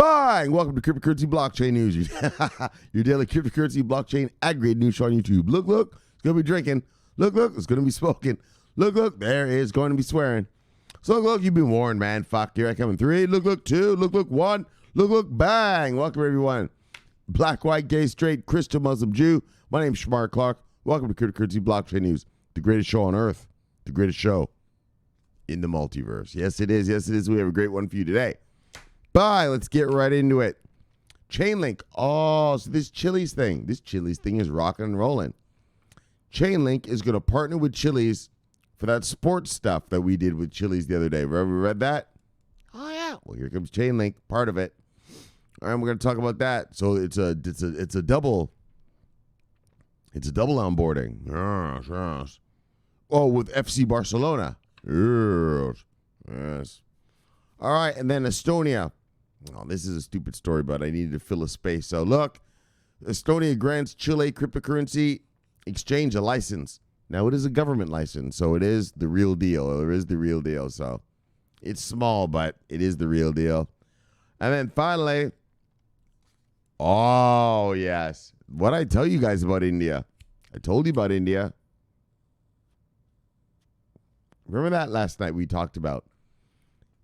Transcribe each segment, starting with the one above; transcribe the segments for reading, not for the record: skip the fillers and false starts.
Bang! Welcome to Cryptocurrency Blockchain News. Your daily cryptocurrency blockchain aggregate news show on YouTube. Look, it's going to be drinking. Look, it's going to be smoking. Look, there is going to be swearing. So look, you've been warned, man. Fuck, here I come in 3. Look, 2. Look, 1. Look, bang. Welcome, everyone. Black, white, gay, straight, Christian, Muslim, Jew. My name's Shomari Clarke. Welcome to Cryptocurrency Blockchain News. The greatest show on earth. The greatest show in the multiverse. Yes, it is. We have a great one for you today. Bye. Let's get right into it. Chainlink. Oh, so this Chiliz thing is rocking and rolling. Chainlink is going to partner with Chiliz for that sports stuff that we did with Chiliz the other day. Ever read that? Oh yeah. Well, here comes Chainlink, part of it. All right, we're going to talk about that. So it's a double onboarding. Yes. Oh, with FC Barcelona. Yes. All right, and then Estonia. Oh, this is a stupid story, but I needed to fill a space. So look, Estonia grants Chile cryptocurrency exchange a license. Now, it is a government license, so it is the real deal. It is the real deal. So it's small, but it is the real deal. And then finally, oh, yes. What I tell you guys about India? I told you about India. Remember that last night we talked about?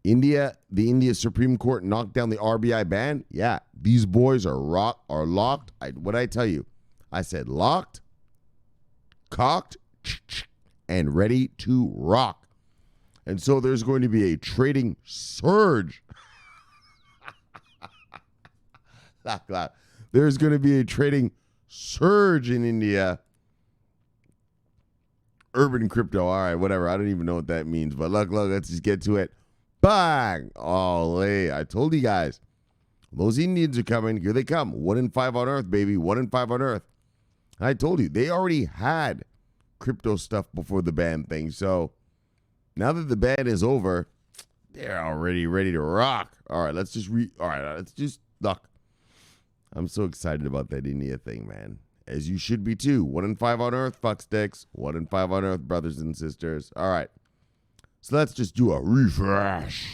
India, the India Supreme Court knocked down the RBI ban. Yeah, these boys are locked. What did I tell you? I said locked, cocked, and ready to rock. And so there's going to be a trading surge. There's going to be a trading surge in India. Urban crypto. All right, whatever. I don't even know what that means. But look, let's just get to it. Bang! Olé. I told you guys. Those Indians are coming. Here they come. 1 in 5 on Earth, baby. 1 in 5 on Earth. I told you. They already had crypto stuff before the ban thing. So now that the ban is over, they're already ready to rock. All right, let's just look. I'm so excited about that India thing, man. As you should be too. 1 in 5 on Earth, fuck sticks. 1 in 5 on Earth, brothers and sisters. All right. So let's just do a refresh.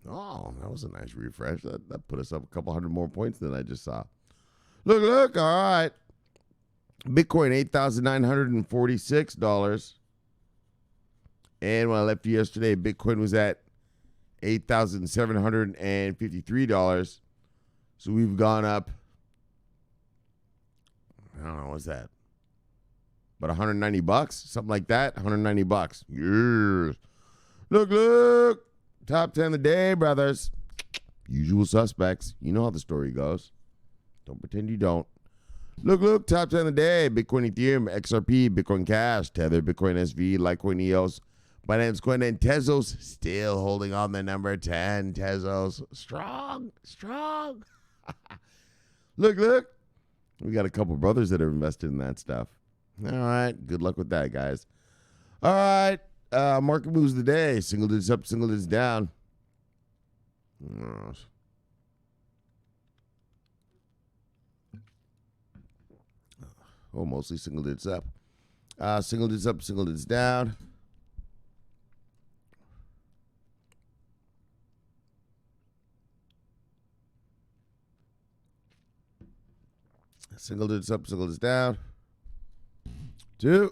Oh, that was a nice refresh. That put us up a couple hundred more points than I just saw. Look. All right. Bitcoin, $8,946. And when I left you yesterday, Bitcoin was at $8,753. So we've gone up, I don't know, what's that? About $190, something like that. $190. Yes. Look. Top 10 of the day, brothers. Usual suspects. You know how the story goes. Don't pretend you don't. Look. Top 10 of the day. Bitcoin, Ethereum, XRP, Bitcoin Cash, Tether, Bitcoin SV, Litecoin, EOS, Binance Coin, and Tezos still holding on the number 10. Tezos. Strong. Look. We got a couple brothers that are invested in that stuff. All right. Good luck with that, guys. All right. Market moves of the day. Single digits up, single digits down. Oh, mostly single digits up. Single digits up, single digits down. Single digits up, single digits down. 2.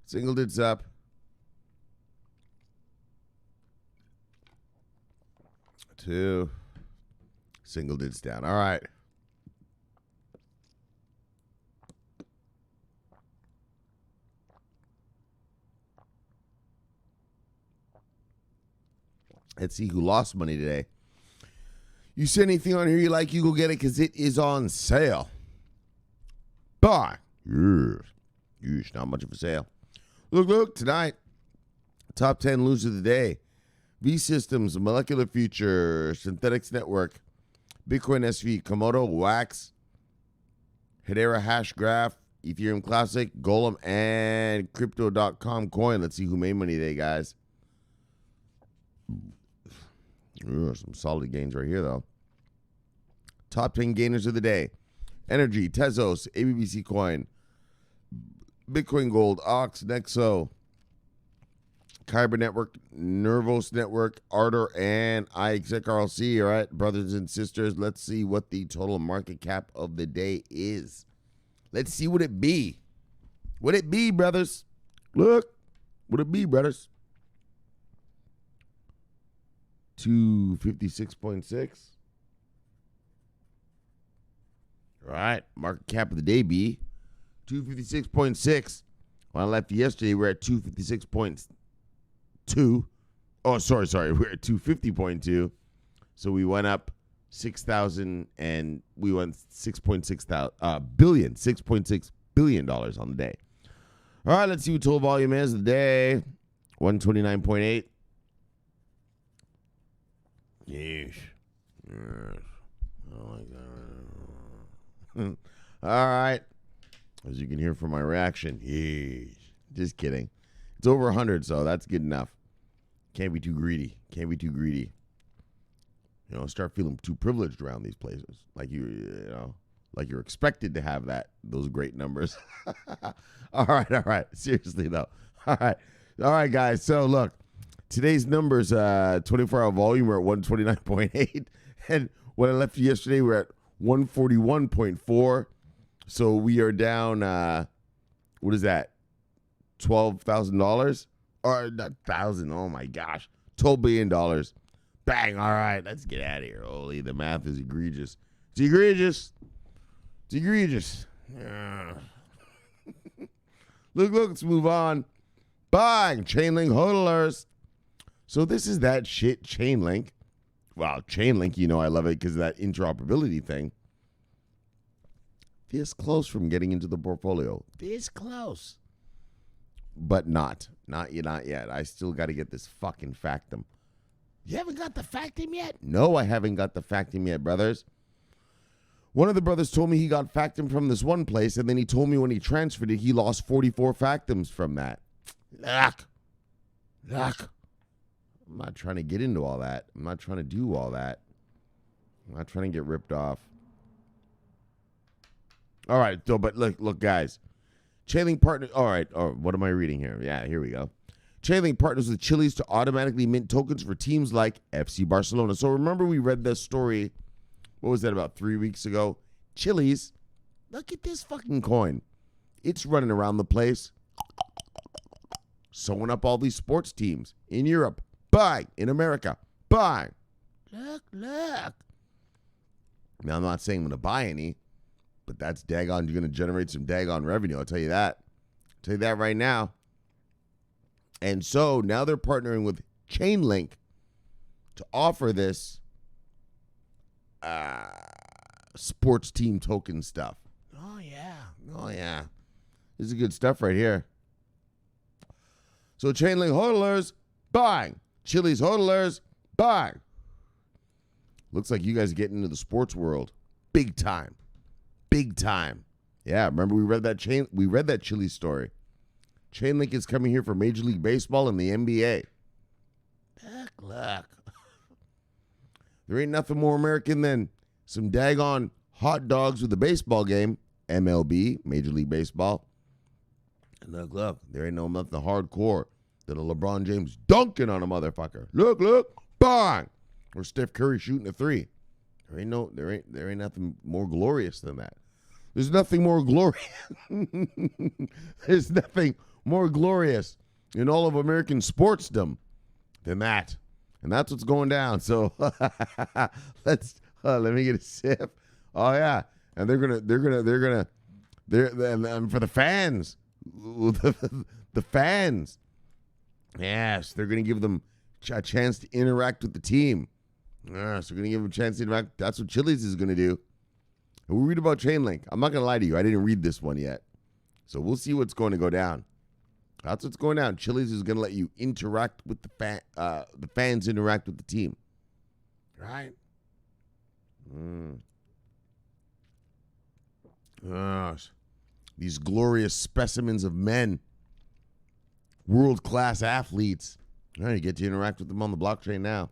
Single digits up. 2. Single digits down. All right. Let's see who lost money today. You see anything on here you like, you go get it because it is on sale. Bye. Yes, not much of a sale. Look, tonight, top 10 losers of the day. V Systems, Molecular Future, Synthetics Network, Bitcoin SV, Komodo, Wax, Hedera Hash Graph, Ethereum Classic, Golem, and Crypto.com Coin. Let's see who made money today, guys. Some solid gains right here, though. Top 10 gainers of the day. Energy, Tezos, ABBC Coin, Bitcoin Gold, Ox, Nexo, Kyber Network, Nervos Network, Ardor, and IXRLC. All right, brothers and sisters, let's see what the total market cap of the day is. Let's see what it be. What it be, brothers? Look, what it be, brothers? 256.6. All right, market cap of the day be 256.6. When I left yesterday, we're at 256.2. Oh, sorry. We're at 250.2. So we went up 6,000 and we went $6.6 billion on the day. All right, let's see what total volume is of the day. 129.8. Yeesh. Oh my God. All right. As you can hear from my reaction. Yeesh. Just kidding. It's over 100, so that's good enough. Can't be too greedy. You know, start feeling too privileged around these places. Like like you're expected to have those great numbers. All right. Seriously though. All right, guys. So look, today's numbers, 24-hour volume, we're at 129.8. And when I left yesterday, we're at 141.4. So we are down, what is that? $12,000? Or not thousand, oh my gosh. $12 billion. Bang, all right, let's get out of here. Holy, the math is egregious. It's egregious. Yeah. Look, let's move on. Bang, Chainlink hodlers. So this is that shit Chainlink. Well, Chainlink, you know I love it because of that interoperability thing. This close from getting into the portfolio. This close. But not yet. I still got to get this fucking Factum. You haven't got the Factum yet? No, I haven't got the Factum yet, brothers. One of the brothers told me he got Factum from this one place, and then he told me when he transferred it, he lost 44 Factums from that. Yuck. I'm not trying to get into all that. I'm not trying to do all that. I'm not trying to get ripped off. All right, so, but look, guys. Chainlink partners. All right, what am I reading here? Yeah, here we go. Chainlink partners with Chiliz to automatically mint tokens for teams like FC Barcelona. So remember we read this story, what was that, about 3 weeks ago? Chiliz, look at this fucking coin. It's running around the place, sewing up all these sports teams in Europe. Buy. In America. Buy. Look. Now, I'm not saying I'm going to buy any, but that's daggone, you're going to generate some daggone revenue. I'll tell you that. I'll tell you that right now. And so now they're partnering with Chainlink to offer this sports team token stuff. Oh, yeah. This is good stuff right here. So Chainlink hodlers, buying. Chiliz hodlers, buying. Looks like you guys are getting into the sports world. Big time. Yeah, remember we read that Chiliz story. Chainlink is coming here for Major League Baseball and the NBA. Look. There ain't nothing more American than some daggone hot dogs with a baseball game. MLB, Major League Baseball. And look, there ain't nothing hardcore than a LeBron James dunking on a motherfucker. Look, bang! Or Steph Curry shooting a three. There ain't nothing more glorious than that. There's nothing more glorious. There's nothing more glorious in all of American sportsdom than that. And that's what's going down. So let me get a sip. Oh yeah. And they're gonna for the fans. The fans. Yes, they're gonna give them a chance to interact with the team. Yes, they're gonna give them a chance to interact. That's what Chiliz is gonna do. And we'll read about Chainlink. I'm not going to lie to you. I didn't read this one yet. So we'll see what's going to go down. That's what's going down. Chiliz is going to let you interact with the fans interact with the team. Right? Gosh. These glorious specimens of men. World-class athletes. All right, you get to interact with them on the blockchain now.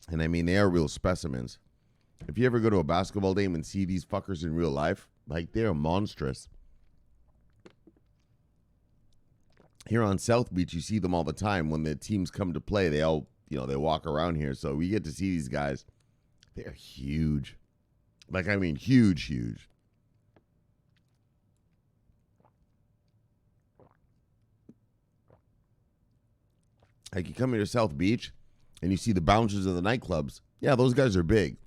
And I mean, they are real specimens. If you ever go to a basketball game and see these fuckers in real life, like, they're monstrous. here on South Beach, you see them all the time. When the teams come to play, they all, they walk around here. So we get to see these guys. They're huge. Like, I mean, huge, huge. Like, you come here to South Beach and you see the bouncers of the nightclubs. Yeah, those guys are big.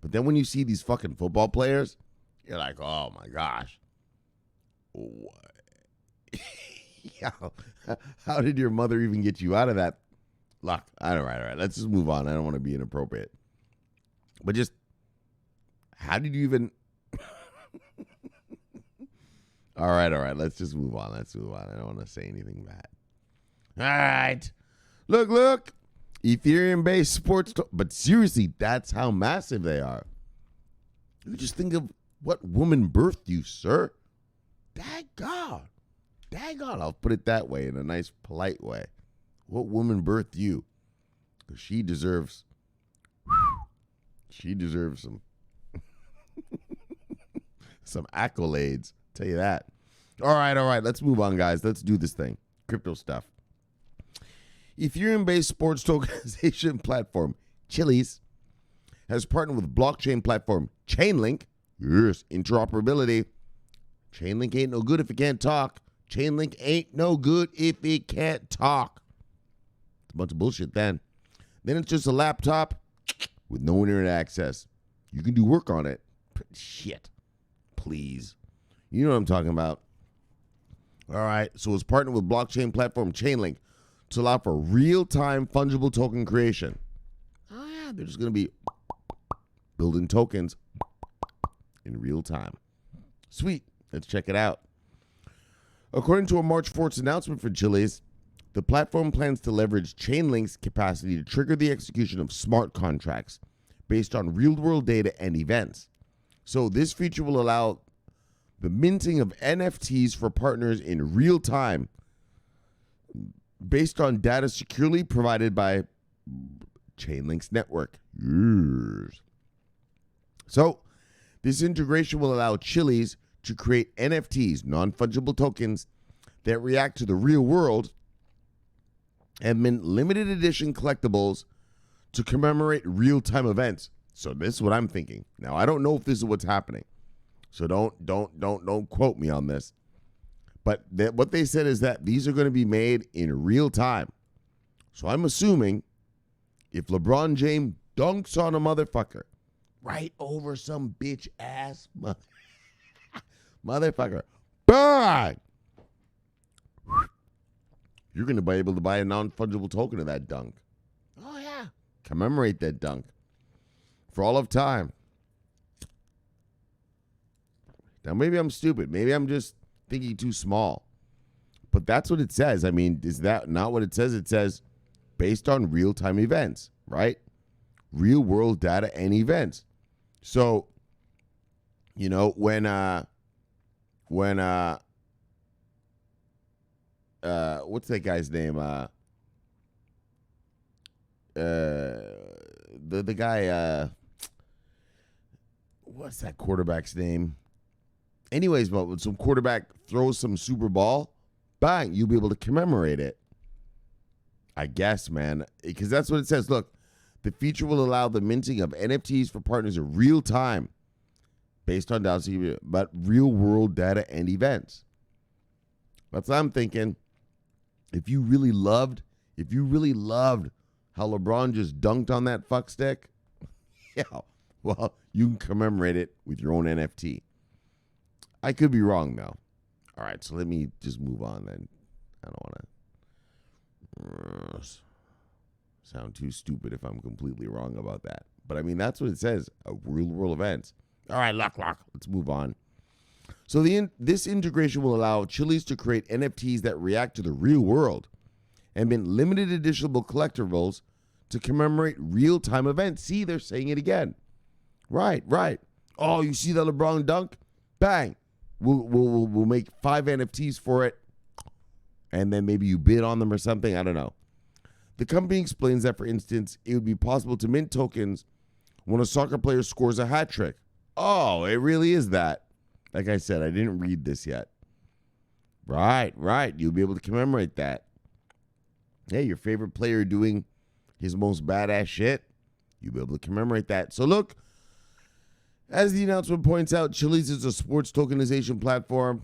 But then when you see these fucking football players, you're like, oh my gosh. What? Yeah. How did your mother even get you out of that luck? All right. Let's just move on. I don't want to be inappropriate. But just, how did you even... All right. Let's just move on. I don't want to say anything bad. All right. Look. Ethereum-based sports... But seriously, that's how massive they are. You just think of what woman birthed you, sir. Daggone. I'll put it that way, in a nice, polite way. What woman birthed you? Because she deserves... She deserves some accolades. Tell you that. All right. Let's move on, guys. Let's do this thing. Crypto stuff. Ethereum-based sports tokenization platform Chiliz has partnered with blockchain platform Chainlink. Yes, interoperability. Chainlink ain't no good if it can't talk. Chainlink ain't no good if it can't talk. It's a bunch of bullshit then. Then it's just a laptop with no internet access. You can do work on it. Shit. Please. You know what I'm talking about. All right. So it's partnered with blockchain platform Chainlink to allow for real-time fungible token creation. Oh, yeah. They're just going to be building tokens in real time. Sweet. Let's check it out. According to a March 4th announcement for Chiliz, the platform plans to leverage Chainlink's capacity to trigger the execution of smart contracts based on real-world data and events. So this feature will allow the minting of NFTs for partners in real time based on data securely provided by Chainlink's network. Yes. So this integration will allow Chiliz to create NFTs, non-fungible tokens, that react to the real world and mint limited edition collectibles to commemorate real-time events. So this is what I'm thinking. Now, I don't know if this is what's happening. So don't quote me on this. But what they said is that these are going to be made in real time. So I'm assuming if LeBron James dunks on a motherfucker right over some bitch ass motherfucker, bang! You're going to be able to buy a non-fungible token of that dunk. Oh, yeah. Commemorate that dunk for all of time. Now, maybe I'm stupid. Maybe I'm just thinking too small. But that's what it says. I mean, is that not what it says? It says based on real-time events, right? Real-world data and events. So, when what's that guy's name? The guy, what's that quarterback's name? Anyways, but when some quarterback throws some Super Bowl, bang, you'll be able to commemorate it. I guess, man, because that's what it says. Look, the feature will allow the minting of NFTs for partners in real time based on data, but real world data and events. That's what I'm thinking. If you really loved how LeBron just dunked on that fuck stick, yeah, well, you can commemorate it with your own NFT. I could be wrong, though. All right, so let me just move on then. I don't want to sound too stupid if I'm completely wrong about that. But, I mean, that's what it says, real-world events. All right, lock. Let's move on. So this integration will allow Chiliz to create NFTs that react to the real world and mint limited editionable collectibles to commemorate real-time events. See, they're saying it again. Right. Oh, you see that LeBron dunk? Bang. We'll make 5 NFTs for it, and then maybe you bid on them or something. I don't know. The company explains that, for instance, it would be possible to mint tokens when a soccer player scores a hat trick. Oh, it really is that. Like I said, I didn't read this yet. Right. You'll be able to commemorate that. Yeah, your favorite player doing his most badass shit, you'll be able to commemorate that. So look, as the announcement points out, Chiliz is a sports tokenization platform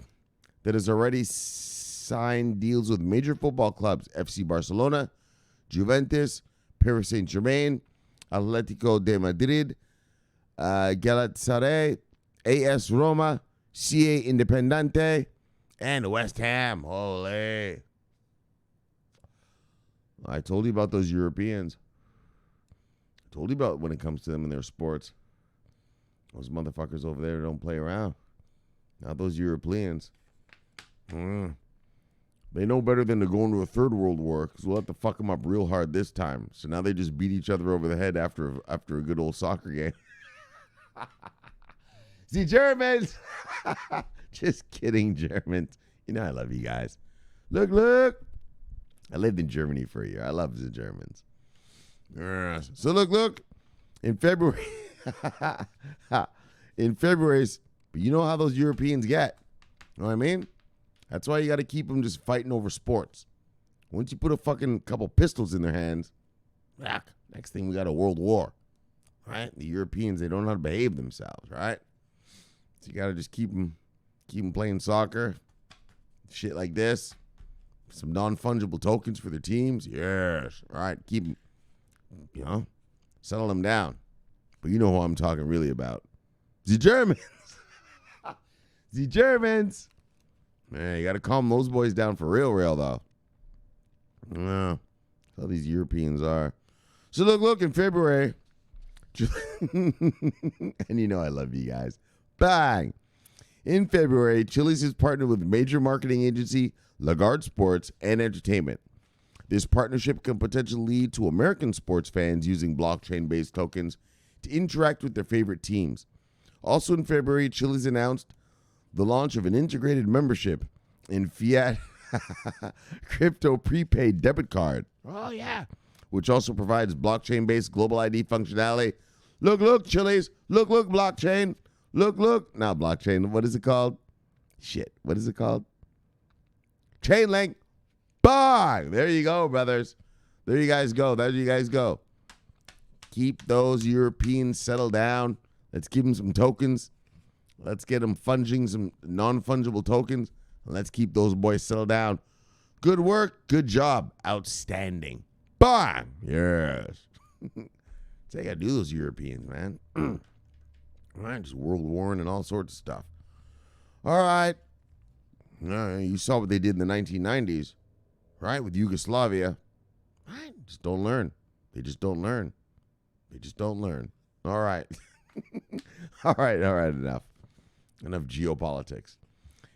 that has already signed deals with major football clubs: FC Barcelona, Juventus, Paris Saint-Germain, Atletico de Madrid, Galatasaray, AS Roma, CA Independiente, and West Ham. Holy. I told you about those Europeans. I told you about when it comes to them and their sports. Those motherfuckers over there don't play around. Not those Europeans. They know better than to go into a third world war, because we'll have to fuck them up real hard this time. So now they just beat each other over the head after a good old soccer game. See, Germans. Just kidding, Germans. You know I love you guys. Look. I lived in Germany for a year. I love the Germans. So look. In February. But you know how those Europeans get. You know what I mean? That's why you got to keep them just fighting over sports. Once you put a fucking couple pistols in their hands, next thing we got a world war. Right? The Europeans, they don't know how to behave themselves, right? So you got to just keep them playing soccer, shit like this. Some non-fungible tokens for their teams. Yes. All right. Keep them, settle them down. But you know who I'm talking really about. The Germans. The Germans. Man, you got to calm those boys down for real, though. That's how these Europeans are. So look, in February. And you know I love you guys. Bang. In February, Chiliz has partnered with major marketing agency Lagarde Sports and Entertainment. This partnership can potentially lead to American sports fans using blockchain-based tokens to interact with their favorite teams. Also in February, Chiliz announced the launch of an integrated membership in fiat crypto prepaid debit card. Oh, yeah. Which also provides blockchain-based global ID functionality. Look, Chiliz. Look, blockchain. Look. Now, blockchain. What is it called? Shit. What is it called? Chainlink. Bang! There you go, brothers. There you guys go. Keep those Europeans settled down. Let's give them some tokens. Let's get them funging some non-fungible tokens. Let's keep those boys settled down. Good work. Good job. Outstanding. Bang! Yes. So you got to do those Europeans, man. All right, just world warring and all sorts of stuff. All right. You saw what they did in the 1990s, right, with Yugoslavia. Right? Just don't learn. They just don't learn. All right. All right, enough. Enough geopolitics.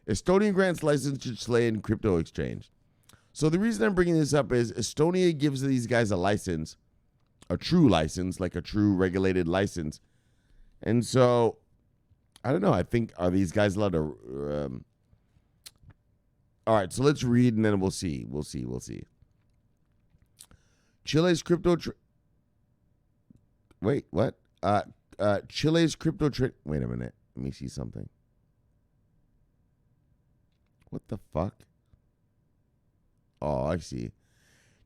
Estonia grants license to Chilean crypto exchange. So the reason I'm bringing this up is Estonia gives these guys a license, a true license, like a true regulated license. And so, I don't know. I think, are these guys allowed to... all right, so let's read and then we'll see. Chile's crypto... Wait, what? Chile's crypto... Wait a minute. Let me see something. What the fuck? Oh, I see.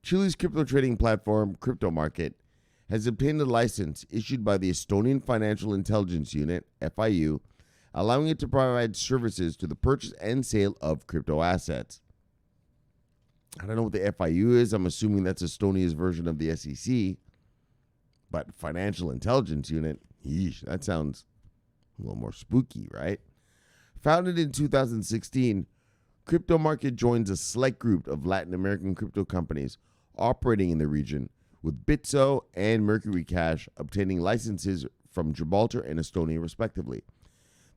Chile's crypto trading platform, Crypto Market, has obtained a license issued by the Estonian Financial Intelligence Unit, FIU, allowing it to provide services to the purchase and sale of crypto assets. I don't know what the FIU is. I'm assuming that's Estonia's version of the SEC. But Financial Intelligence Unit, yeesh, that sounds a little more spooky, right? Founded in 2016, Crypto Market joins a select group of Latin American crypto companies operating in the region, with Bitso and Mercury Cash obtaining licenses from Gibraltar and Estonia, respectively.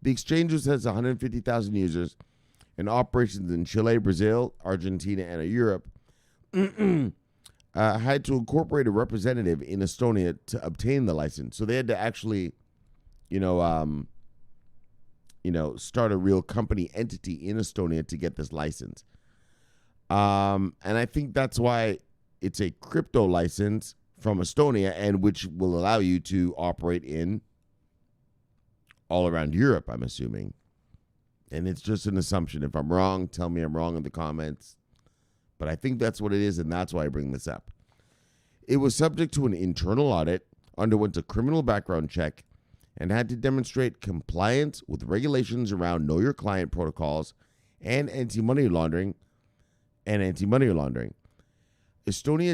The exchange has 150,000 users and operations in Chile, Brazil, Argentina, and Europe. Had to incorporate a representative in Estonia to obtain the license. So they had to actually, start a real company entity in Estonia to get this license. And I think that's why it's a crypto license from Estonia, and which will allow you to operate in all around Europe, I'm assuming. And it's just an assumption. If I'm wrong, tell me I'm wrong in the comments. But I think that's what it is, and that's why I bring this up. It was subject to an internal audit, underwent a criminal background check, and had to demonstrate compliance with regulations around know your client protocols and anti-money laundering. Estonia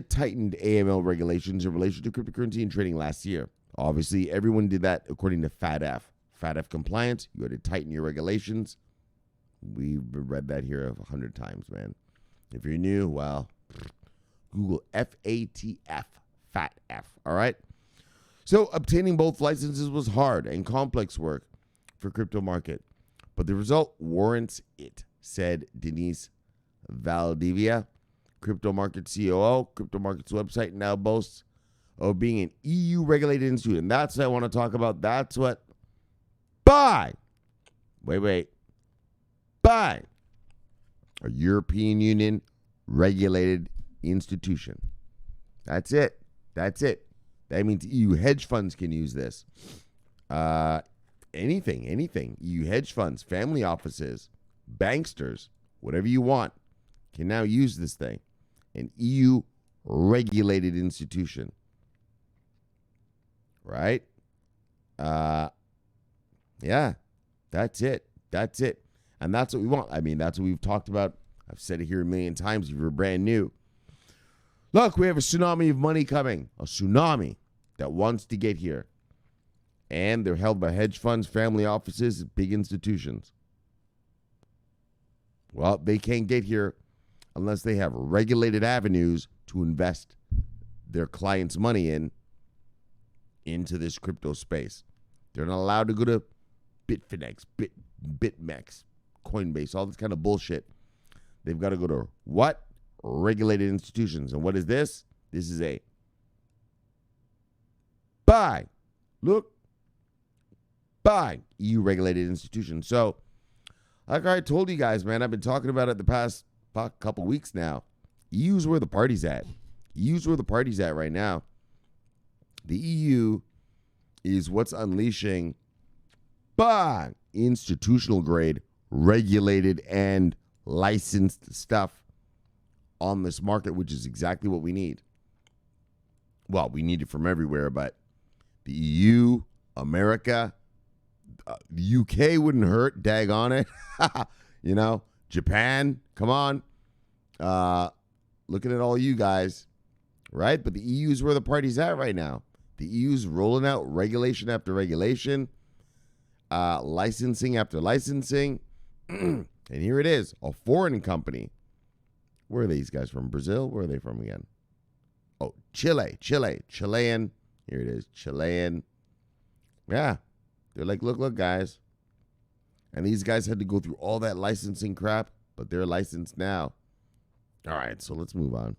tightened AML regulations in relation to cryptocurrency and trading last year. Obviously, everyone did that according to FATF. FATF compliance, you had to tighten your regulations. We've read that here 100 times, man. If you're new, well, Google FATF, FATF, all right? So obtaining both licenses was hard and complex work for crypto market, but the result warrants it, said Denise Valdivia, crypto market COO. Crypto market's website now boasts of being an EU-regulated institute, and that's what I want to talk about. That's what by a European Union regulated institution. That's it. That means EU hedge funds can use this. Anything. EU hedge funds, family offices, banksters, whatever you want, can now use this thing. An EU regulated institution. Right? Yeah, that's it. And that's what we want. I mean, that's what we've talked about. I've said it here a million times if you're brand new. Look, we have a tsunami of money coming. A tsunami that wants to get here. And they're held by hedge funds, family offices, big institutions. Well, they can't get here unless they have regulated avenues to invest their clients' money into this crypto space. They're not allowed to go to Bitfinex, BitMEX, Coinbase, all this kind of bullshit. They've got to go to what? Regulated institutions. And what is this? This is a buy EU regulated institution. So, like I told you guys, man, I've been talking about it the past couple weeks now. EU's where the party's at. EU's where the party's at right now. The EU is what's unleashing institutional grade, regulated and licensed stuff on this market, which is exactly what we need. Well, we need it from everywhere, but the EU, America, the UK wouldn't hurt, daggone it. Japan, come on. Looking at all you guys, right? But the EU is where the party's at right now. The EU's rolling out regulation after regulation, licensing after licensing. And here it is, a foreign company. Where are these guys from? Brazil? Where are they from again? Oh, Chile. Chilean. Here it is, Chilean. Yeah. They're like, look, guys. And these guys had to go through all that licensing crap, but they're licensed now. All right, so let's move on.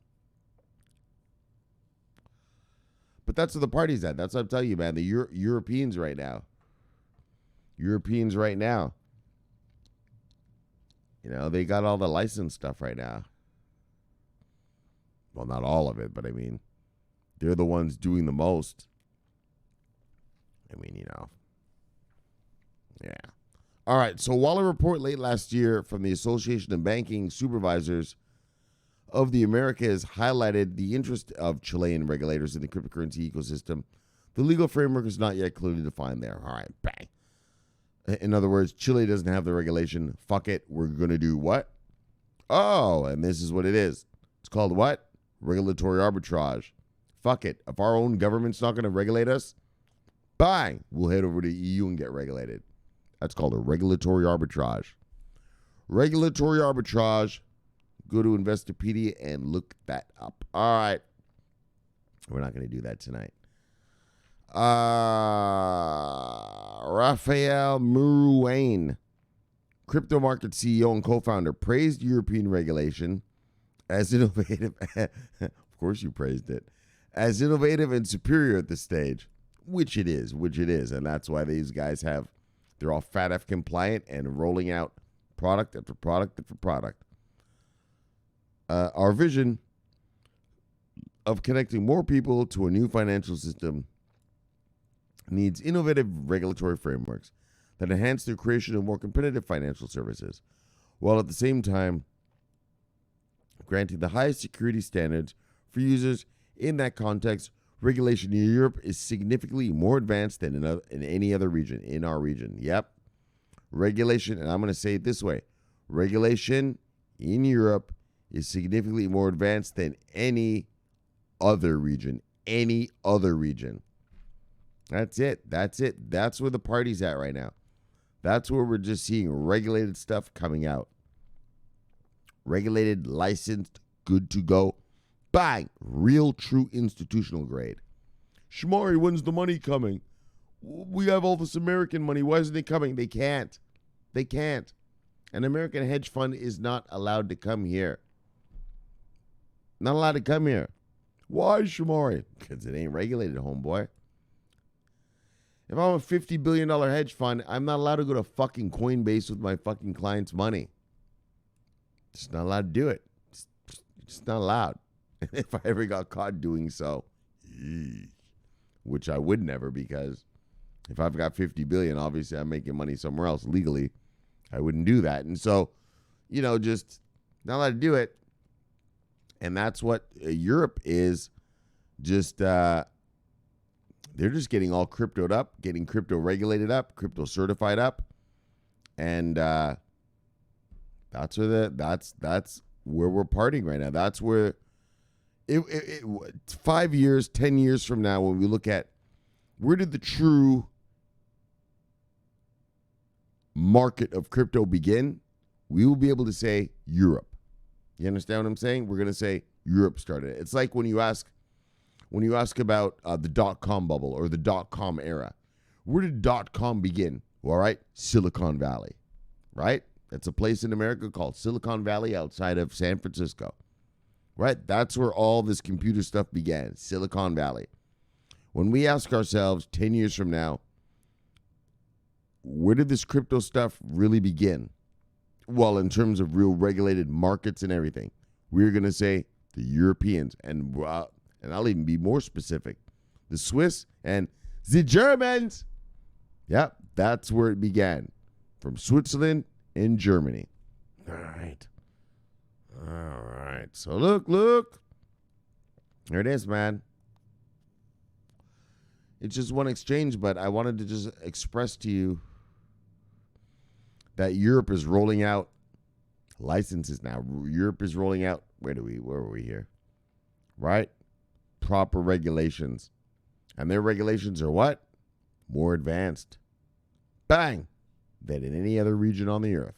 But that's where the party's at. That's what I'm telling you, man. The Europeans right now. They got all the license stuff right now. Well, not all of it, but I mean, they're the ones doing the most. Yeah. All right, so while a report late last year from the Association of Banking Supervisors of the Americas highlighted the interest of Chilean regulators in the cryptocurrency ecosystem, the legal framework is not yet clearly defined there. All right, bang. In other words, Chile doesn't have the regulation. Fuck it. We're going to do what? Oh, and this is what it is. It's called what? Regulatory arbitrage. Fuck it. If our own government's not going to regulate us, bang, we'll head over to EU and get regulated. That's called a regulatory arbitrage. Regulatory arbitrage. Go to Investopedia and look that up. All right. We're not going to do that tonight. Rafael Muruane, crypto market CEO and co-founder, praised European regulation as innovative. Of course you praised it. As innovative and superior at this stage, which it is. And that's why these guys they're all FATF compliant and rolling out product after product after product. Our vision of connecting more people to a new financial system needs innovative regulatory frameworks that enhance the creation of more competitive financial services, while at the same time granting the highest security standards for users. In that context, regulation in Europe is significantly more advanced than in any other region, in our region. Yep. Regulation, and I'm going to say it this way. Regulation in Europe is significantly more advanced than any other region. Any other region. That's it. That's it. That's where the party's at right now. That's where we're just seeing regulated stuff coming out. Regulated, licensed, good to go. Bang! Real, true institutional grade. Shomari, when's the money coming? We have all this American money. Why isn't it coming? They can't. They can't. An American hedge fund is not allowed to come here. Not allowed to come here. Why, Shomari? Because it ain't regulated, homeboy. If I'm a $50 billion hedge fund, I'm not allowed to go to fucking Coinbase with my fucking client's money. Just not allowed to do it. Just not allowed. If I ever got caught doing so, which I would never, because if I've got 50 billion, obviously I'm making money somewhere else legally. I wouldn't do that. And so, just not allowed to do it. And that's what Europe is. Just, they're just getting all cryptoed up, getting crypto regulated up, crypto certified up. And that's where we're partying right now. That's where 5 years, 10 years from now, when we look at where did the true market of crypto begin, we will be able to say Europe. You understand what I'm saying? We're going to say Europe started it. It's like when you ask about the dot-com bubble or the dot-com era. Where did dot-com begin? All right, Silicon Valley, right? It's a place in America called Silicon Valley outside of San Francisco, right? That's where all this computer stuff began, Silicon Valley. When we ask ourselves 10 years from now, where did this crypto stuff really begin? Well, in terms of real regulated markets and everything, we're going to say the Europeans, and I'll even be more specific, the Swiss and the Germans. Yep, that's where it began, from Switzerland and Germany. All right. So look. There it is, man. It's just one exchange, but I wanted to just express to you that Europe is rolling out licenses now. Europe is rolling out, where are we here? Right? Proper regulations. And their regulations are what? More advanced. Bang! Than in any other region on the earth.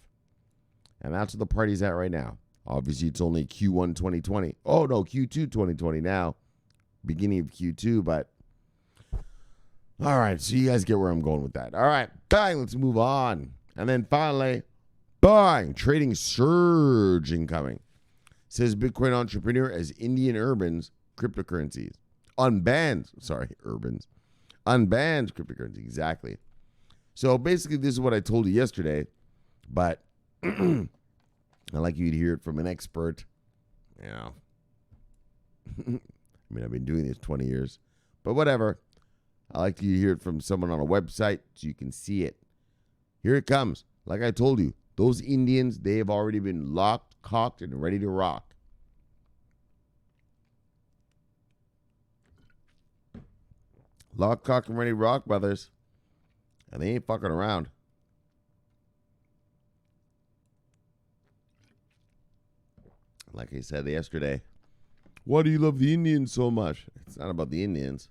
And that's where the party's at right now. Obviously, it's only Q1 2020. Oh, no, Q2 2020 now. Beginning of Q2, but all right, so you guys get where I'm going with that. All right, bang, let's move on. And then finally, bang, trading surge incoming. Says Bitcoin entrepreneur as Indian urbans cryptocurrencies. Unbans cryptocurrency, exactly. So basically, this is what I told you yesterday, but I'd like you to hear it from an expert. I mean, I've been doing this 20 years, but whatever. I like you to hear it from someone on a website so you can see it. Here it comes. Like I told you, those Indians, they have already been locked, cocked, and ready to rock. Locked, cocked, and ready to rock, brothers. And they ain't fucking around. Like I said yesterday, why do you love the Indians so much? It's not about the Indians.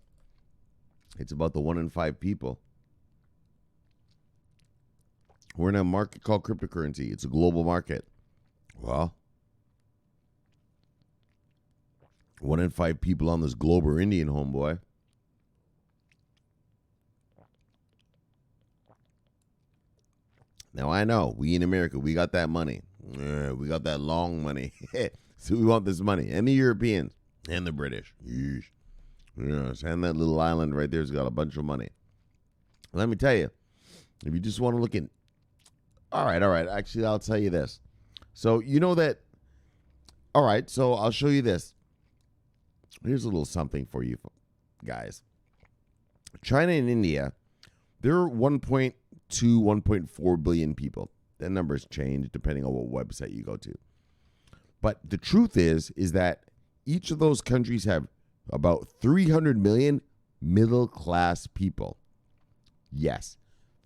It's about the 1 in 5 people. We're in a market called cryptocurrency. It's a global market. Well, 1 in 5 people on this globe are Indian, homeboy. Now, I know, we in America, we got that money. We got that long money. So we want this money. And the Europeans. And the British. Yeesh. Yes, and that little island right there's got a bunch of money. Let me tell you, if you just want to look in, all right. Actually, I'll tell you this. So you know that. All right. So I'll show you this. Here's a little something for you guys. China and India, they're 1.2 1.2, 1.4 billion people. That number's changed depending on what website you go to. But the truth is that each of those countries have about 300 million middle-class people. Yes,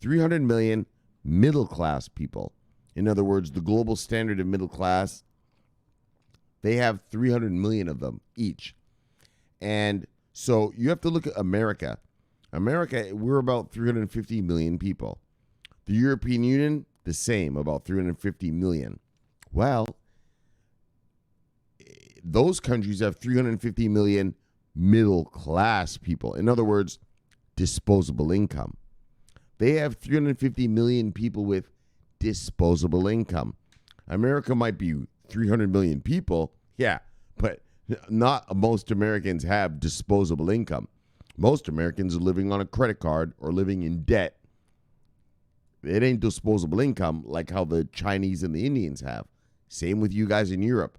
300 million middle-class people. In other words, the global standard of middle class, they have 300 million of them each. And so you have to look at America. America, we're about 350 million people. The European Union, the same, about 350 million. Well, those countries have 350 million middle-class people. In other words, disposable income. They have 350 million people with disposable income. America might be 300 million people, yeah, but not most Americans have disposable income. Most Americans are living on a credit card or living in debt. It ain't disposable income like how the Chinese and the Indians have. Same with you guys in Europe.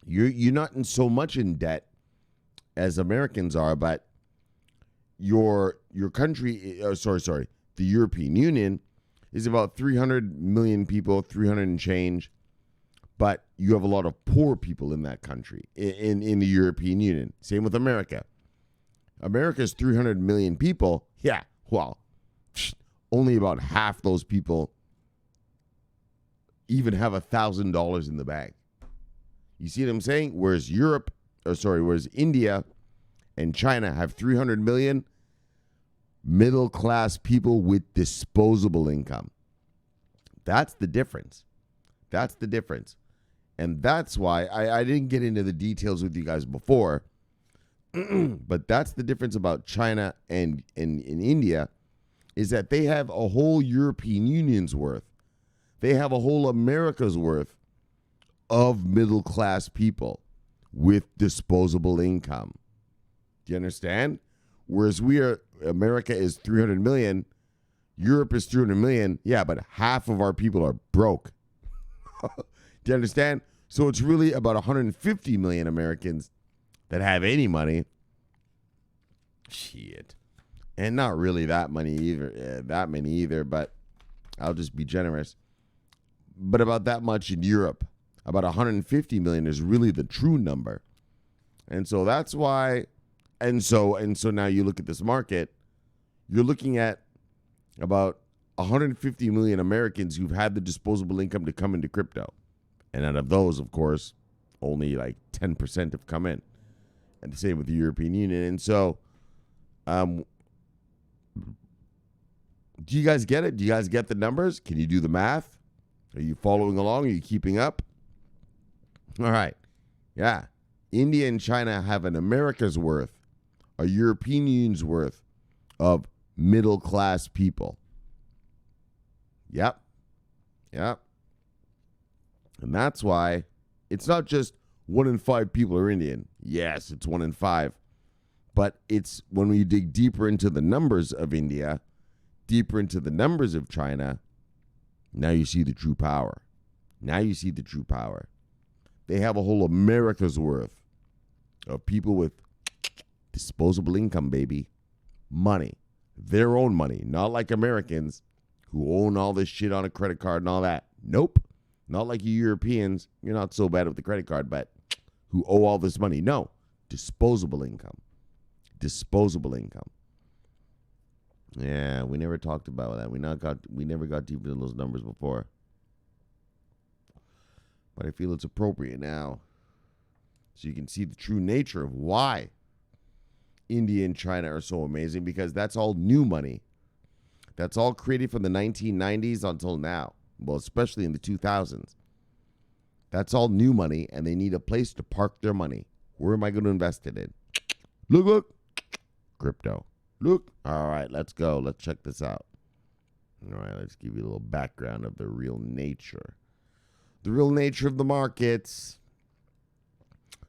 You're not in so much in debt as Americans are, but your country, the European Union is about 300 million people, 300 and change, but you have a lot of poor people in that country, in the European Union. Same with America. America's 300 million people, yeah, well, only about half those people even have $1,000 in the bank. You see what I'm saying? Whereas India and China have 300 million middle-class people with disposable income. That's the difference. That's the difference. And that's why I didn't get into the details with you guys before, but that's the difference about China and in India, is that they have a whole European Union's worth. They have a whole America's worth of middle-class people with disposable income. Do you understand? Whereas America is 300 million, Europe is 300 million, yeah, but half of our people are broke. Do you understand? So it's really about 150 million Americans that have any money. Shit. And not really that many either, but I'll just be generous. But about that much in Europe. About 150 million is really the true number. And so that's why, and so now you look at this market, you're looking at about 150 million Americans who've had the disposable income to come into crypto. And out of those, of course, only like 10% have come in. And the same with the European Union. And so, do you guys get it? Do you guys get the numbers? Can you do the math? Are you following along? Are you keeping up? All right. Yeah. India and China have an America's worth, a European Union's worth of middle-class people. Yep. And that's why it's not just 1 in 5 people are Indian. Yes, it's 1 in 5. But it's when we dig deeper into the numbers of India, deeper into the numbers of China, now you see the true power. They have a whole America's worth of people with disposable income, baby. Money. Their own money. Not like Americans who own all this shit on a credit card and all that. Nope. Not like you Europeans. You're not so bad with the credit card, but who owe all this money. No. Disposable income. Yeah, we never talked about that. We never got deep into those numbers before. But I feel it's appropriate now. So you can see the true nature of why India and China are so amazing, because that's all new money. That's all created from the 1990s until now. Well, especially in the 2000s. That's all new money, and they need a place to park their money. Where am I going to invest it in? Look. Crypto. Look. All right, let's go. Let's check this out. All right, let's give you a little background of the real nature. The real nature of the markets.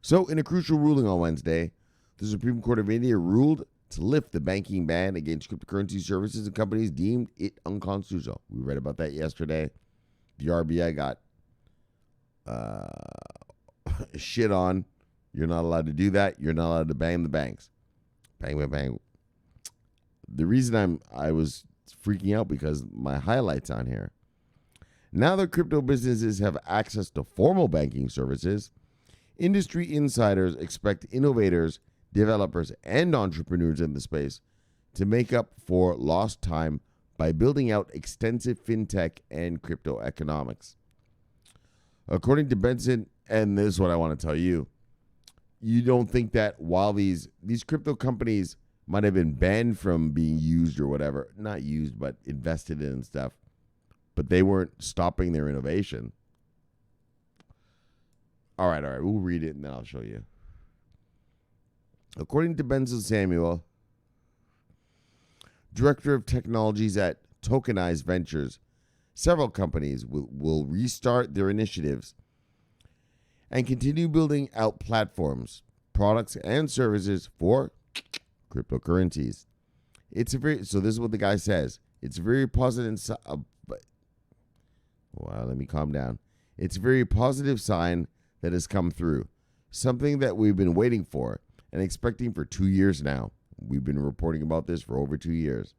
So, in a crucial ruling on Wednesday, the Supreme Court of India ruled to lift the banking ban against cryptocurrency services and companies deemed it unconstitutional. We read about that yesterday. The RBI got shit on. You're not allowed to do that. You're not allowed to bang the banks. Bang. The reason I was It's freaking out because my highlight's on here. Now that crypto businesses have access to formal banking services, industry insiders expect innovators, developers, and entrepreneurs in the space to make up for lost time by building out extensive fintech and crypto economics. According to Benson, and this is what I want to tell you, you don't think that while these crypto companies might have been banned from being used or whatever, not used, but invested in and stuff, but they weren't stopping their innovation. All right, we'll read it and then I'll show you. According to Benson Samuel, Director of Technologies at Tokenized Ventures, several companies will restart their initiatives and continue building out platforms, products, and services for cryptocurrencies. So this is what the guy says. It's a very positive. Let me calm down. It's a very positive sign that has come through. Something that we've been waiting for and expecting for 2 years now. We've been reporting about this for over 2 years.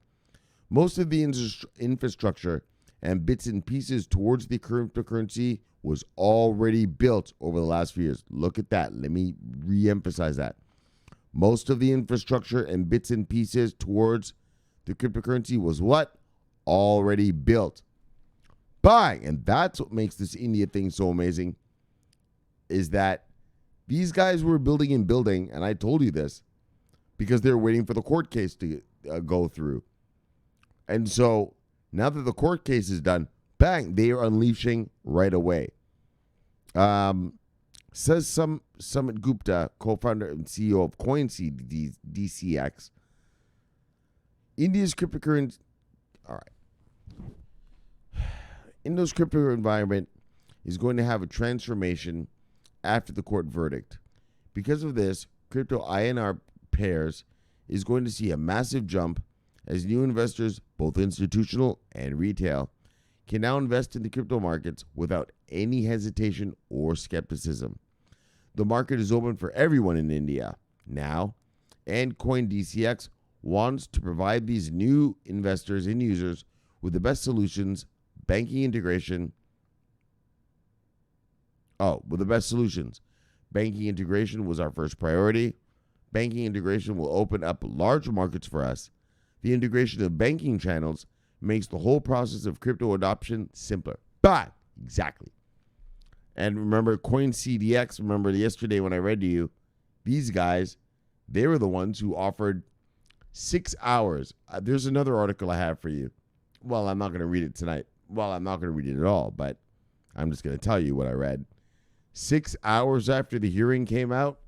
Most of the infrastructure and bits and pieces towards the cryptocurrency was already built over the last few years. Look at that. Let me re-emphasize that. Most of the infrastructure and bits and pieces towards the cryptocurrency was what? Already built. Buying. And that's what makes this India thing so amazing, is that these guys were building, and I told you this, because they were waiting for the court case to go through. And so now that the court case is done, bang, they are unleashing right away. Says Sumit Gupta, co-founder and CEO of CoinDCX, India's cryptocurrency. All right. India's crypto environment is going to have a transformation after the court verdict. Because of this, crypto INR pairs is going to see a massive jump as new investors, both institutional and retail, can now invest in the crypto markets without any hesitation or skepticism. The market is open for everyone in India now, and CoinDCX wants to provide these new investors and users with the best solutions, banking integration. Banking integration was our first priority. Banking integration will open up large markets for us. The integration of banking channels makes the whole process of crypto adoption simpler. But, exactly. And remember, CoinCDX, remember yesterday when I read to you, these guys, they were the ones who offered 6 hours. There's another article I have for you. Well, I'm not going to read it tonight. Well, I'm not going to read it at all, but I'm just going to tell you what I read. 6 hours after the hearing came out,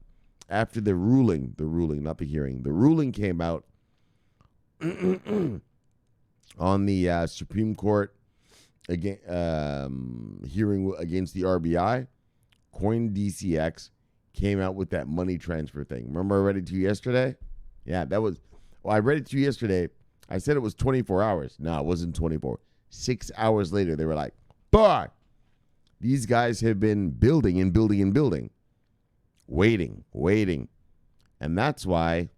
after the ruling, not the hearing, the ruling came out on the Supreme Court hearing against the RBI, CoinDCX came out with that money transfer thing. Remember I read it to you yesterday? Yeah, I read it to you yesterday. I said it was 24 hours. No, it wasn't 24. 6 hours later, they were like, boy, these guys have been building and building and building. Waiting. And that's why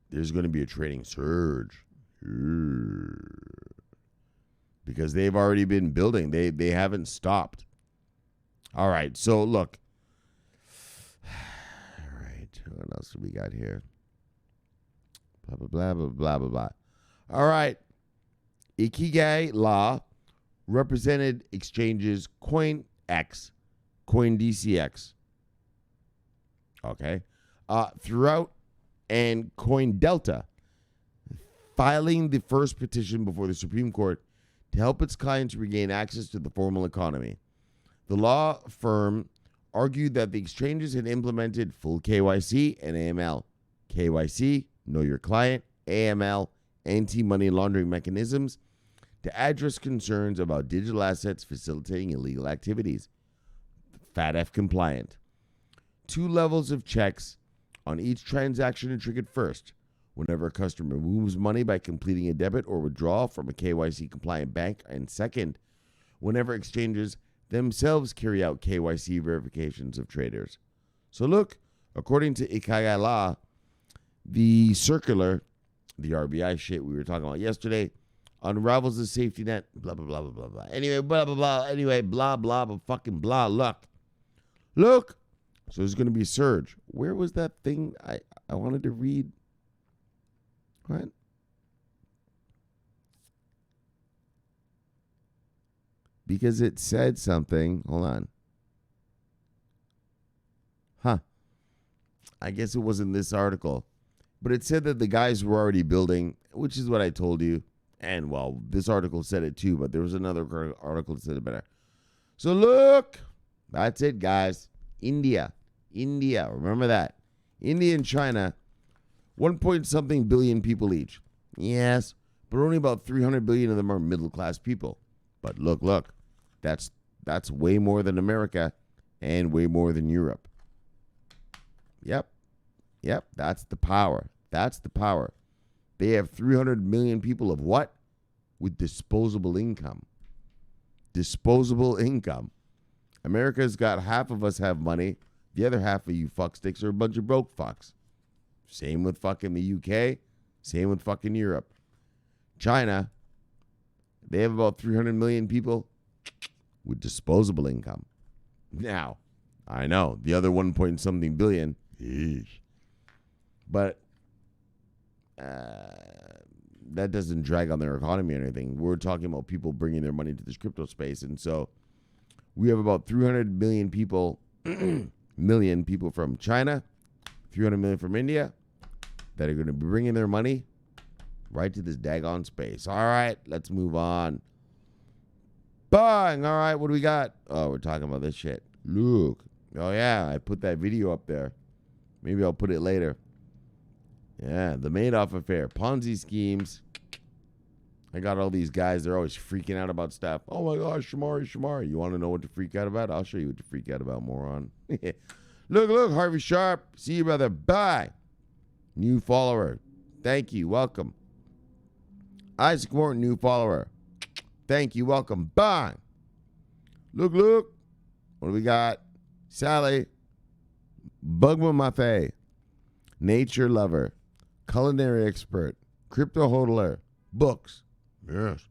there's going to be a trading surge. Because they've already been building. They haven't stopped. All right, so look. All right, what else do we got here? Blah, blah, blah, blah, blah, blah, blah. All right. Ikigai Law represented exchanges CoinDCX. Okay. Throughout and CoinDelta, filing the first petition before the Supreme Court to help its clients regain access to the formal economy. The law firm argued that the exchanges had implemented full KYC and AML. KYC, know your client, AML, anti-money laundering mechanisms to address concerns about digital assets facilitating illegal activities. FATF compliant. 2 levels of checks on each transaction are triggered first, whenever a customer moves money by completing a debit or withdrawal from a KYC compliant bank, and second, whenever exchanges themselves carry out KYC verifications of traders. So look, according to Ikigai Law, The circular, the RBI shit we were talking about yesterday, unravels the safety net, blah, blah, blah, blah, blah, blah. Anyway, blah, blah, blah. Anyway, blah, blah, blah, fucking blah. Look. So there's going to be a surge. Where was that thing I wanted to read? What? Because it said something. Hold on. I guess it wasn't this article. But it said that the guys were already building, which is what I told you. And, well, this article said it too, but there was another article that said it better. So, look. That's it, guys. India. Remember that. India and China, 1 billion people each. Yes, but only about 300 billion of them are middle-class people. But look. That's way more than America and way more than Europe. Yep, that's the power. They have 300 million people of what? With disposable income. America's got half of us have money. The other half of you fucksticks are a bunch of broke fucks. Same with fucking the UK. Same with fucking Europe. China, they have about 300 million people with disposable income. Now, I know, the other 1 billion, but that doesn't drag on their economy or anything. We're talking about people bringing their money to this crypto space. And so we have about 300 million people, from China, 300 million from India that are going to be bringing their money right to this daggone space. All right, let's move on. Bang! All right, what do we got? Oh, we're talking about this shit. Look. Oh, yeah, I put that video up there. Maybe I'll put it later. Yeah, the Madoff affair. Ponzi schemes. I got all these guys. They're always freaking out about stuff. Oh, my gosh, Shomari. You want to know what to freak out about? I'll show you what to freak out about, moron. Look, Harvey Sharp. See you, brother. Bye. New follower. Thank you. Welcome. Isaac Morton, new follower. Thank you. Welcome. Bye. Look. What do we got? Sally. Bugma Mafe. Nature lover. Culinary expert. Crypto hodler. Books. Yes.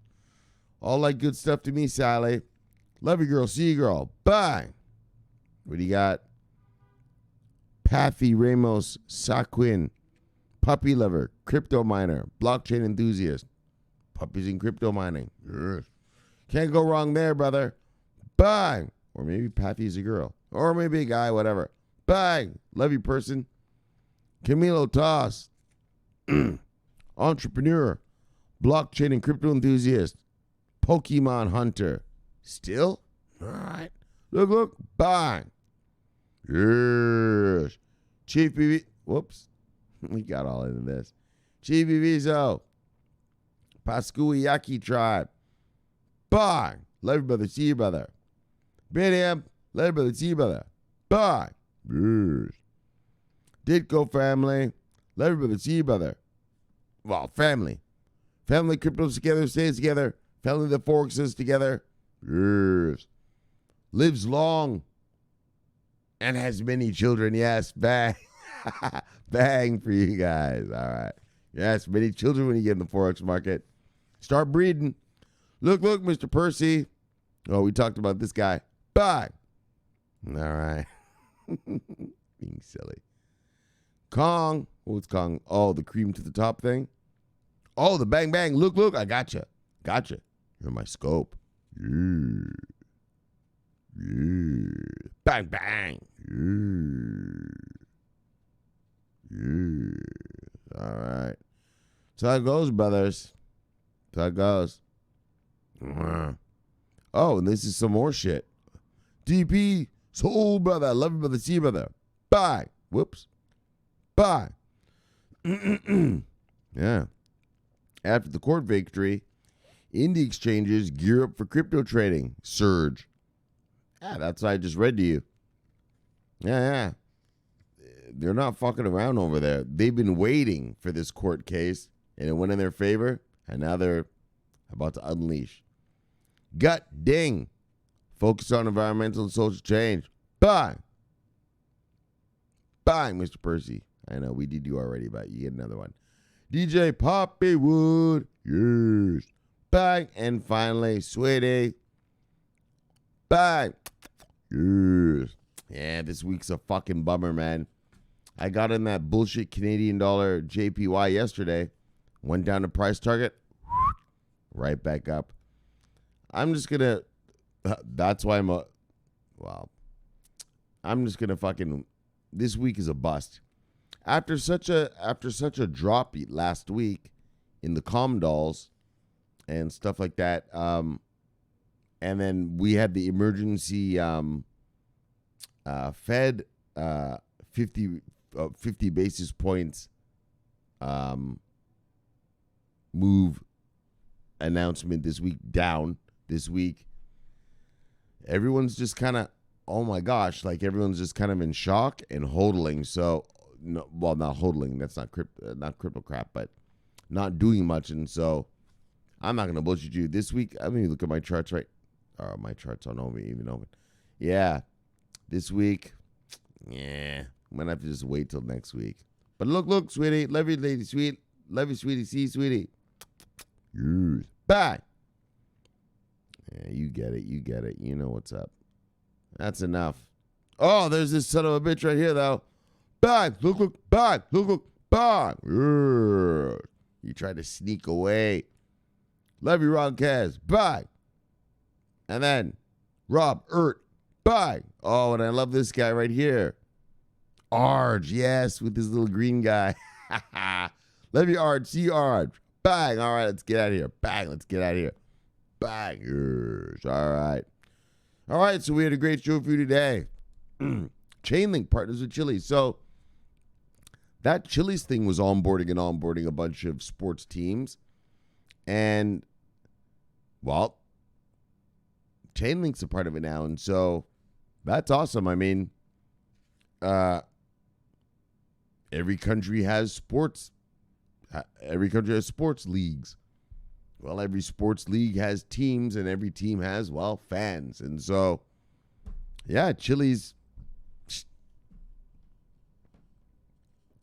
All that good stuff to me, Sally. Love you, girl. See you, girl. Bye. What do you got? Pathy Ramos Saquin. Puppy lover. Crypto miner. Blockchain enthusiast. Puppies in crypto mining. Yes. Can't go wrong there, brother. Bye. Or maybe Pathy's a girl. Or maybe a guy, whatever. Bye. Love you, person. Camilo Toss. Entrepreneur. Blockchain and crypto enthusiast. Pokemon hunter. Still? All right. Look. Bye. Yes. Chief BB. Whoops. We got all into this. Chief Vizo. Pascuiyaki tribe. Bye. Love you, brother. See you, brother. Bam. Love you, brother. See you, brother. Bye. Yes. Ditko family. Love you, brother. See you, brother. Well, family. Family cryptos together, stays together. Family that forks us together. Yes. Lives long and has many children. Yes. Bang. Bang for you guys. All right. Yes, many children when you get in the Forex market. Start breeding. Look, Mr. Percy. Oh, we talked about this guy. Bye. All right. Being silly. Kong. What's Kong? Oh, the cream to the top thing. Oh, the bang, bang. Look. I gotcha. You're my scope. Yeah. Bang, bang. Yeah. All right. That's how it goes, brothers. That's how it goes. Oh, and this is some more shit. DP, soul brother. Love you, brother. See you, brother. Bye. Whoops. Bye. Yeah. After the court victory, India exchanges gear up for crypto trading. Surge. Yeah, that's what I just read to you. Yeah. They're not fucking around over there. They've been waiting for this court case, and it went in their favor, and now they're about to unleash. Gut ding. Focus on environmental and social change. Bye. Bye, Mr. Percy. I know we did you already, but you get another one. DJ Poppy Wood. Yes. Bang. And finally, Sweetie. Bang. Yes. Yeah, this week's a fucking bummer, man. I got in that bullshit Canadian dollar JPY yesterday. Went down to price target. Right back up. I'm just going to... That's why I'm just going to fucking... This week is a bust. After such a drop last week in the com dolls and stuff like that, and then we had the emergency Fed 50 basis points move announcement this week down this week. Everyone's just kind of, oh my gosh, like everyone's just kind of in shock and hodling. So, no, well, not hodling. That's not crypto crap, but not doing much. And so, I'm not gonna bullshit you this week. I mean, look at my charts, right? Oh, my charts aren't even open. Yeah, this week, yeah, I'm gonna have to just wait till next week. But look, sweetie, love you, lady, sweet, love you, sweetie, see you, sweetie. Yes. Bye. Yeah, you get it. You know what's up. That's enough. Oh, there's this son of a bitch right here, though. Bang! Look, bang! Look, bang! You tried to sneak away. Love you, Ron Kaz. Bang! And then Rob Bang! Oh, and I love this guy right here. Arj, yes, with this little green guy. Love you, Arj. See you, Arj. Bang! All right, let's get out of here. Bang! Let's get out of here. Bangers. All right, so we had a great show for you today. Chainlink partners with Chiliz. So that Chiliz thing was onboarding a bunch of sports teams. And, well, Chainlink's a part of it now. And so that's awesome. I mean, every country has sports. Every country has sports leagues. Well, every sports league has teams, and every team has, well, fans. And so, yeah, Chiliz,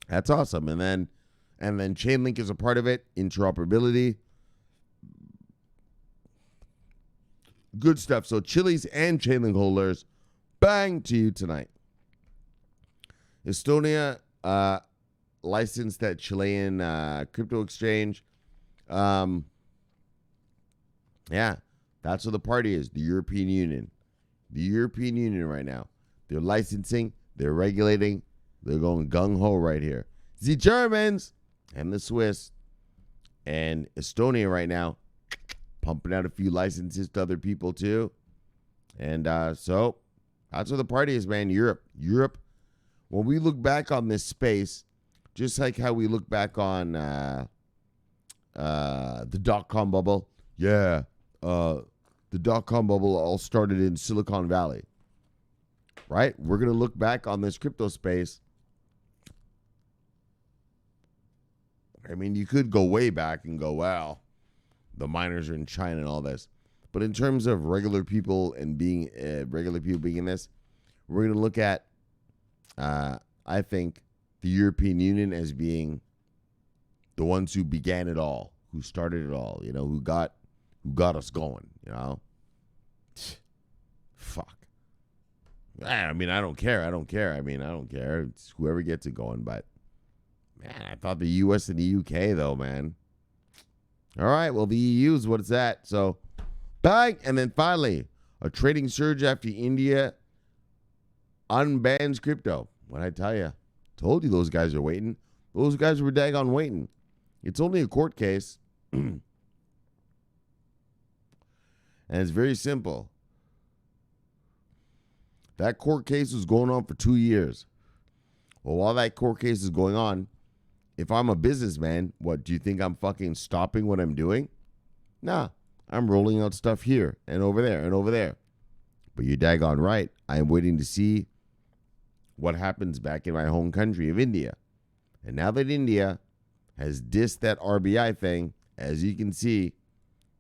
that's awesome. And then Chainlink is a part of it, interoperability. Good stuff. So Chiliz and Chainlink holders, bang to you tonight. Estonia licensed that Chilean crypto exchange. Yeah, that's what the party is, the European Union. The European Union right now. They're licensing, they're regulating, they're going gung-ho right here. The Germans and the Swiss and Estonia right now pumping out a few licenses to other people too. And so that's what the party is, man. Europe. When we look back on this space, just like how we look back on the dot-com bubble, yeah, the dot-com bubble all started in Silicon Valley, right? We're going to look back on this crypto space. I mean, you could go way back and go, wow, the miners are in China and all this. But in terms of regular people and being in this, we're going to look at, I think, the European Union as being the ones who began it all, who started it all, you know, who got us going, you know? Fuck. I mean, I don't care. I don't care. It's whoever gets it going. But, man, I thought the U.S. and the UK, though, man. All right, well, the EU is what it's at. So, bang. And then finally, a trading surge after India unbans crypto. What'd I tell you? Told you those guys are waiting. Those guys were daggone waiting. It's only a court case. And it's very simple. That court case was going on for 2 years. Well, while that court case is going on, if I'm a businessman, what, do you think I'm fucking stopping what I'm doing? Nah, I'm rolling out stuff here and over there and over there. But you're daggone right. I am waiting to see what happens back in my home country of India. And now that India has dissed that RBI thing, as you can see,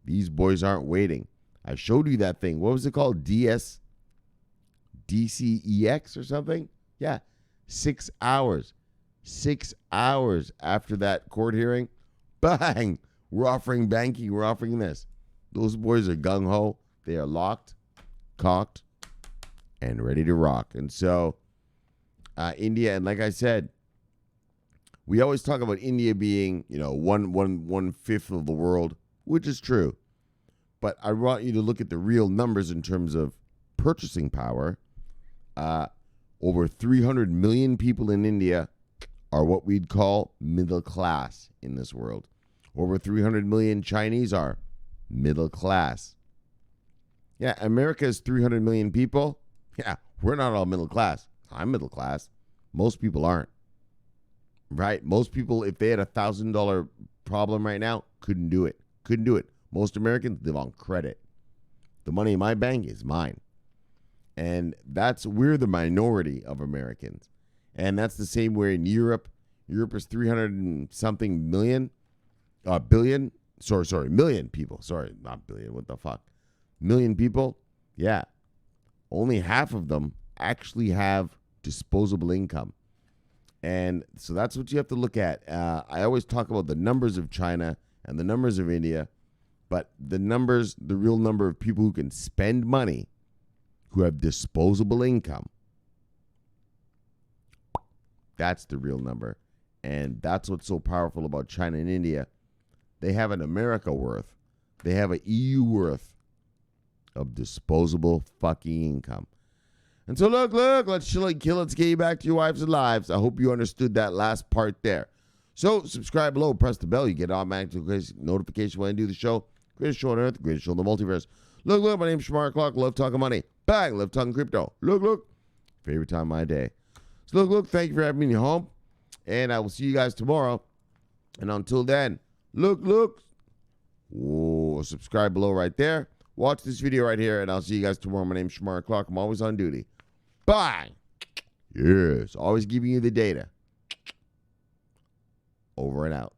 these boys aren't waiting. I showed you that thing. What was it called? DCEX or something? Yeah, 6 hours. 6 hours after that court hearing, bang, we're offering banking, we're offering this. Those boys are gung-ho. They are locked, cocked, and ready to rock. And so India, and like I said, we always talk about India being, one fifth of the world, which is true. But I want you to look at the real numbers in terms of purchasing power. Over 300 million people in India are what we'd call middle class in this world. Over 300 million Chinese are middle class. Yeah, America is 300 million people. Yeah, we're not all middle class. I'm middle class. Most people aren't. Right? Most people, if they had $1,000 problem right now, couldn't do it. Couldn't do it. Most Americans live on credit. The money in my bank is mine. And we're the minority of Americans. And that's the same way in Europe. Europe is 300 and something million people. Sorry, not billion. What the fuck? Million people. Yeah. Only half of them actually have disposable income. And so that's what you have to look at. I always talk about the numbers of China and the numbers of India, but the real number of people who can spend money, who have disposable income, that's the real number. And that's what's so powerful about China and India. They have an America worth. They have an EU worth of disposable fucking income. And so look, let's chill and kill. Let's get you back to your wives and lives. I hope you understood that last part there. So subscribe below, press the bell. You get automatic notification when I do the show. Greatest show on earth, greatest show in the multiverse. Look, my name's Shomari Clarke. Love talking money. Bang, love talking crypto. Look. Favorite time of my day. So look, thank you for having me in your home. And I will see you guys tomorrow. And until then, look. Whoa, subscribe below right there. Watch this video right here, and I'll see you guys tomorrow. My name's Shomari Clarke. I'm always on duty. Bye. Yes, always giving you the data. Over and out.